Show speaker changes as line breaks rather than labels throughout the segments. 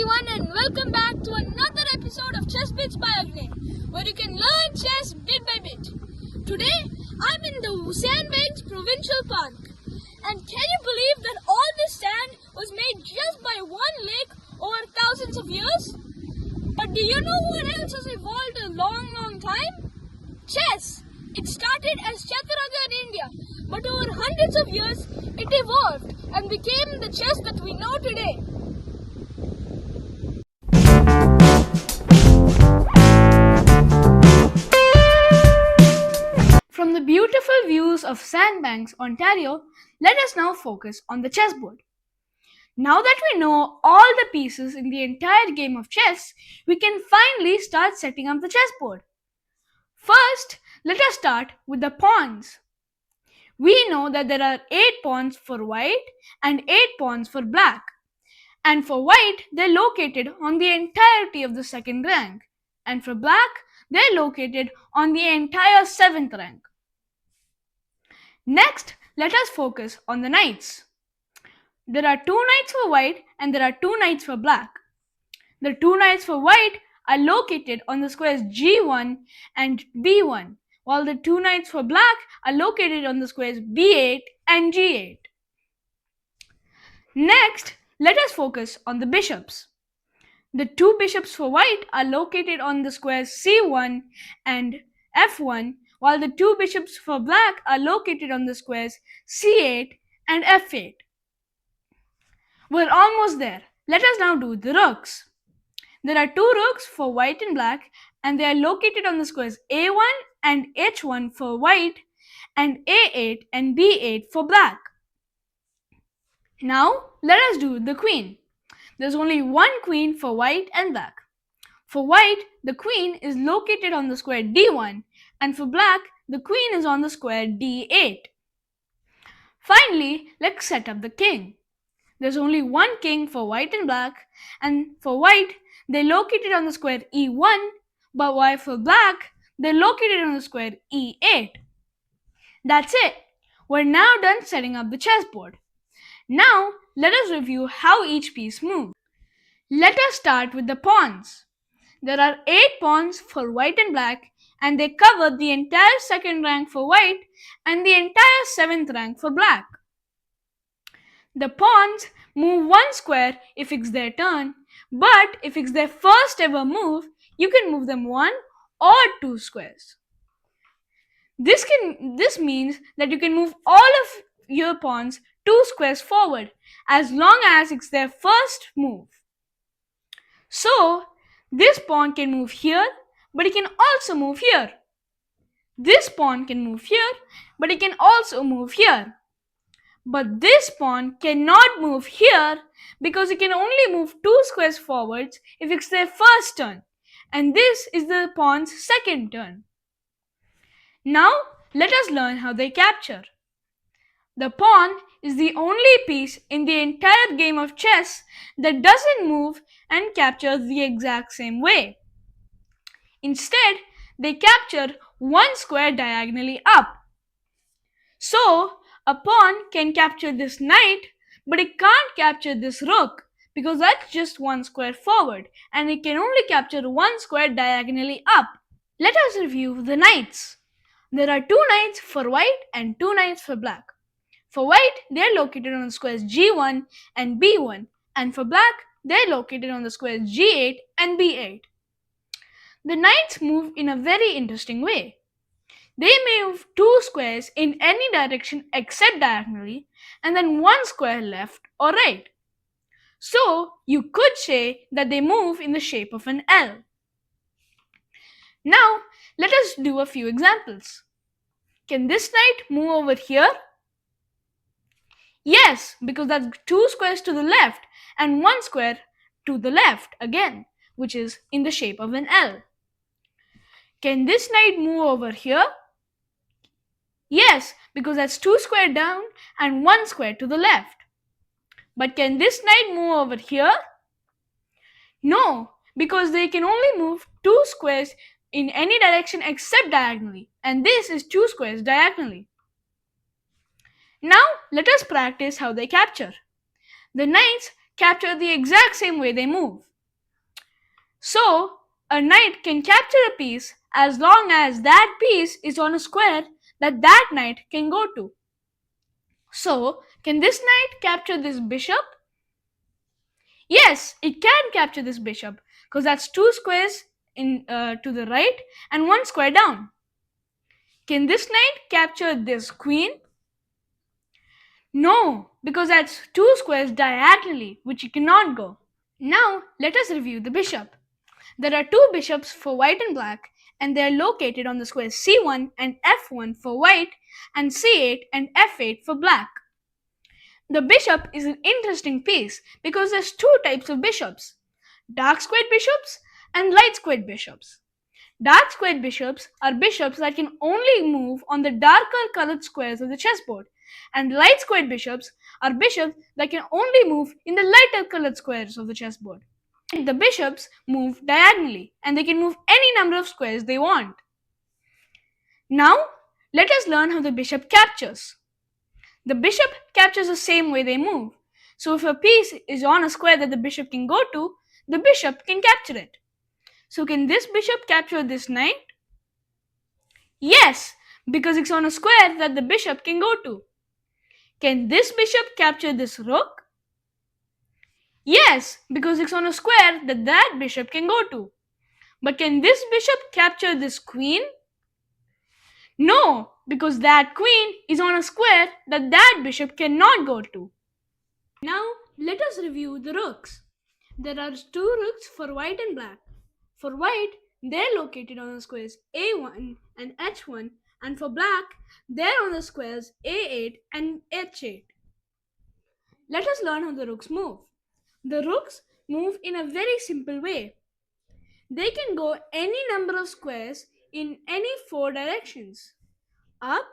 everyone, and welcome back to another episode of Chess Bits by Agni, where you can learn chess bit by bit. Today, I'm in the Sandbanks Provincial Park, and can you believe that all this sand was made just by one lake over thousands of years? But do you know what else has evolved a long time? Chess! It started as Chaturanga in India, but over hundreds of years, it evolved and became the chess that we know today. From the beautiful views of Sandbanks, Ontario, let us now focus on the chessboard. Now that we know all the pieces in the entire game of chess, we can finally start setting up the chessboard. First, let us start with the pawns. We know that there are 8 pawns for white and 8 pawns for black. And for white, they're located on the entirety of the second rank. And for black, they're located on the entire 7th rank. Next, let us focus on the knights. There are 2 knights for white and there are 2 knights for black. The 2 knights for white are located on the squares G1 and B1, while the 2 knights for black are located on the squares B8 and G8. Next, let us focus on the bishops. The 2 bishops for white are located on the squares C1 and F1, while the 2 bishops for black are located on the squares C8 and F8. We're almost there. Let us now do the rooks. There are 2 rooks for white and black, and they are located on the squares A1 and H1 for white and A8 and B8 for black. Now, let us do the queen. There's only one queen for white and black. For white, the queen is located on the square D1, and for black, the queen is on the square D8. Finally, let's set up the king. There's only one king for white and black, and for white, they're located on the square E1, but while for black, they're located on the square E8. That's it. We're now done setting up the chessboard. Now, let us review how each piece moves. Let us start with the pawns. There are 8 pawns for white and black, and they cover the entire second rank for white and the entire 7th rank for black. The pawns move 1 square if it's their turn, but if it's their first ever move, you can move them 1 or 2 squares. This means that you can move all of your pawns 2 squares forward as long as it's their first move. So, this pawn can move here, but it can also move here. This pawn can move here, but it can also move here. But this pawn cannot move here because it can only move 2 squares forwards if it's their first turn, and this is the pawn's second turn. Now, let us learn how they capture. The pawn is the only piece in the entire game of chess that doesn't move and capture the exact same way. Instead, they capture 1 square diagonally up. So, a pawn can capture this knight, but it can't capture this rook because that's just 1 square forward, and it can only capture 1 square diagonally up. Let us review the knights. There are 2 knights for white and 2 knights for black. For white, they are located on the squares G1 and B1, and for black, they are located on the squares G8 and B8. The knights move in a very interesting way. They move 2 squares in any direction except diagonally, and then 1 square left or right. So, you could say that they move in the shape of an L. Now, let us do a few examples. Can this knight move over here? Yes, because that's 2 squares to the left and 1 square to the left again, which is in the shape of an L. Can this knight move over here? Yes, because that's 2 square down and 1 square to the left. But can this knight move over here? No, because they can only move 2 squares in any direction except diagonally, and this is 2 squares diagonally. Now, let us practice how they capture. The knights capture the exact same way they move. So, a knight can capture a piece as long as that piece is on a square that that knight can go to. So, can this knight capture this bishop? Yes, it can capture this bishop because that's two squares to the right and one square down. Can this knight capture this queen? No, because that's two squares diagonally, which it cannot go. Now, let us review the bishop. There are two bishops for white and black, and they are located on the squares c1 and f1 for white, and c8 and f8 for black. The bishop is an interesting piece because there's two types of bishops: dark squared bishops and light squared bishops. Dark squared bishops are bishops that can only move on the darker colored squares of the chessboard, and light squared bishops are bishops that can only move in the lighter colored squares of the chessboard. The bishops move diagonally, and they can move any number of squares they want. Now, let us learn how the bishop captures. The bishop captures the same way they move. So if a piece is on a square that the bishop can go to, the bishop can capture it. So can this bishop capture this knight? Yes, because it's on a square that the bishop can go to. Can this bishop capture this rook? Yes, because it's on a square that that bishop can go to. But can this bishop capture this queen? No, because that queen is on a square that that bishop cannot go to. Now, let us review the rooks. There are two rooks for white and black. For white, they're located on the squares a1 and h1, and for black, they're on the squares a8 and h8. Let us learn how the rooks move. The rooks move in a very simple way. They can go any number of squares in any four directions: up,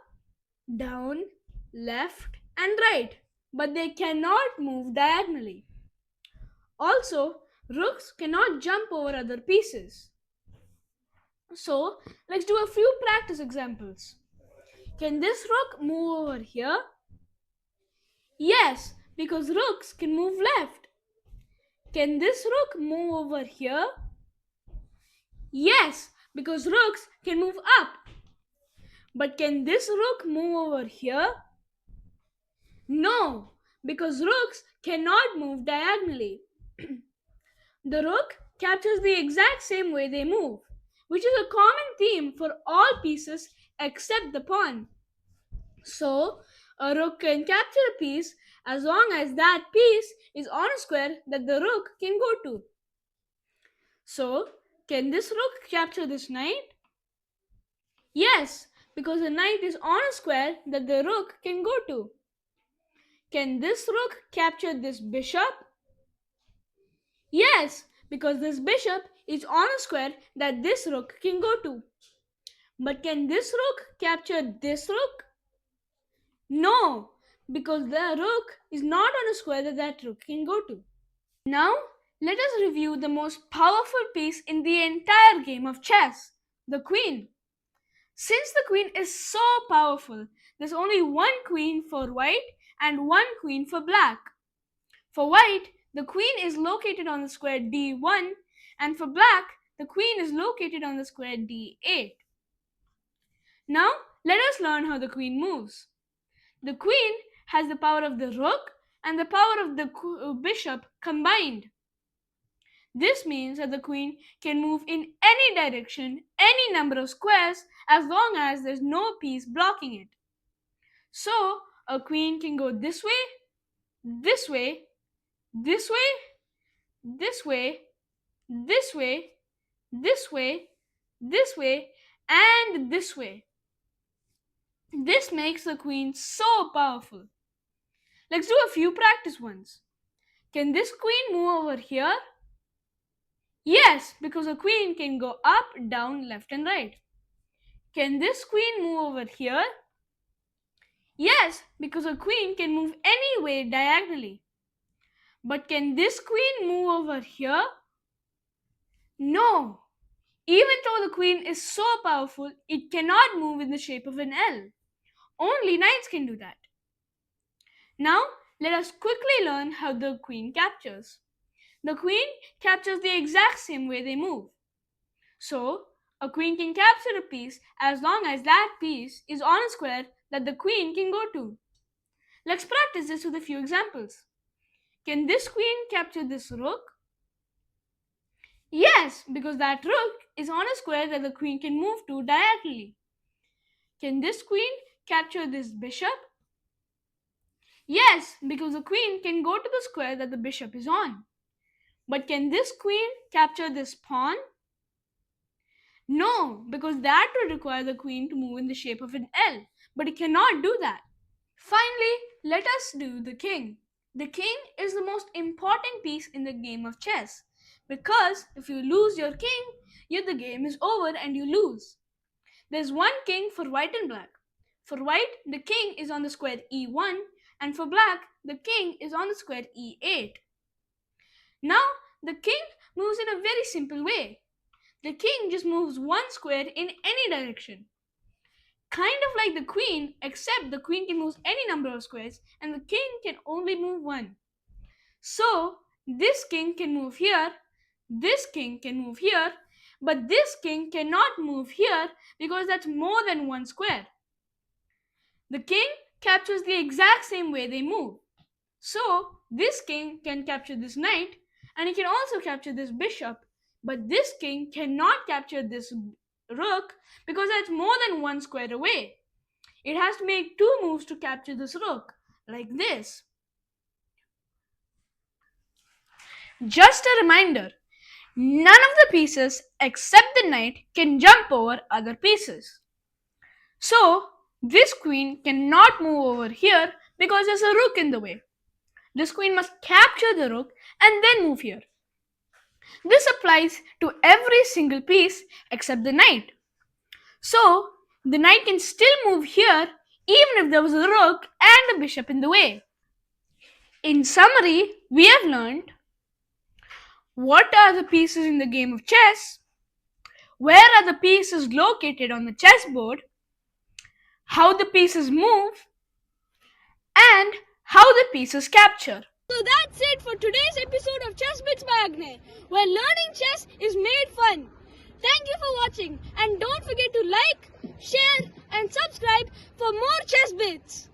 down, left, and right, but they cannot move diagonally. Also, rooks cannot jump over other pieces. So, let's do a few practice examples. Can this rook move over here? Yes, because rooks can move left. Can this rook move over here? Yes, because rooks can move up. But can this rook move over here? No, because rooks cannot move diagonally. The rook captures the exact same way they move, which is a common theme for all pieces except the pawn. So, a rook can capture a piece as long as that piece is on a square that the rook can go to. So, can this rook capture this knight? Yes, because the knight is on a square that the rook can go to. Can this rook capture this bishop? Yes, because this bishop is on a square that this rook can go to. But can this rook capture this rook? No, because the rook is not on a square that that rook can go to. Now, let us review the most powerful piece in the entire game of chess, the queen. Since the queen is so powerful, there's only one queen for white and one queen for black. For white, the queen is located on the square d1, and for black, the queen is located on the square d8. Now, let us learn how the queen moves. The queen has the power of the rook and the power of the bishop combined. This means that the queen can move in any direction, any number of squares, as long as there's no piece blocking it. So, a queen can go this way, this way, this way, this way, this way, this way, this way, and this way. This makes the queen so powerful. Let's do a few practice ones. Can this queen move over here? Yes, because a queen can go up, down, left, and right. Can this queen move over here? Yes, because a queen can move any way diagonally. But can this queen move over here? No. Even though the queen is so powerful, it cannot move in the shape of an L. Only knights can do that. Now, let us quickly learn how the queen captures. the queen captures the exact same way they move. So, a queen can capture a piece as long as that piece is on a square that the queen can go to. Let's practice this with a few examples. Can this queen capture this rook? Yes, because that rook is on a square that the queen can move to diagonally. Can this queen capture this bishop? Yes, because the queen can go to the square that the bishop is on. But can this queen capture this pawn? No, because that would require the queen to move in the shape of an L, but it cannot do that. Finally, let us do the king. The king is the most important piece in the game of chess because if you lose your king, the game is over and you lose. There's one king for white and black. For white, the king is on the square E1, and for black, the king is on the square E8. Now, the king moves in a very simple way. The king just moves one square in any direction. Kind of like the queen, except the queen can move any number of squares and the king can only move one. So, this king can move here, this king can move here, but this king cannot move here because that's more than one square. The king captures the exact same way they move. So, this king can capture this knight and he can also capture this bishop, but this king cannot capture this rook because that's more than one square away. It has to make two moves to capture this rook, like this. Just a reminder, none of the pieces except the knight can jump over other pieces. So, this queen cannot move over here because there's a rook in the way. This queen must capture the rook and then move here. This applies to every single piece except the knight. So, the knight can still move here even if there was a rook and a bishop in the way. In summary, we have learned what are the pieces in the game of chess, where are the pieces located on the chessboard, how the pieces move, and how the pieces capture.
So that's it for today's episode of Chess Bits by Agnay, where learning chess is made fun. Thank you for watching and don't forget to like, share and subscribe for more chess bits.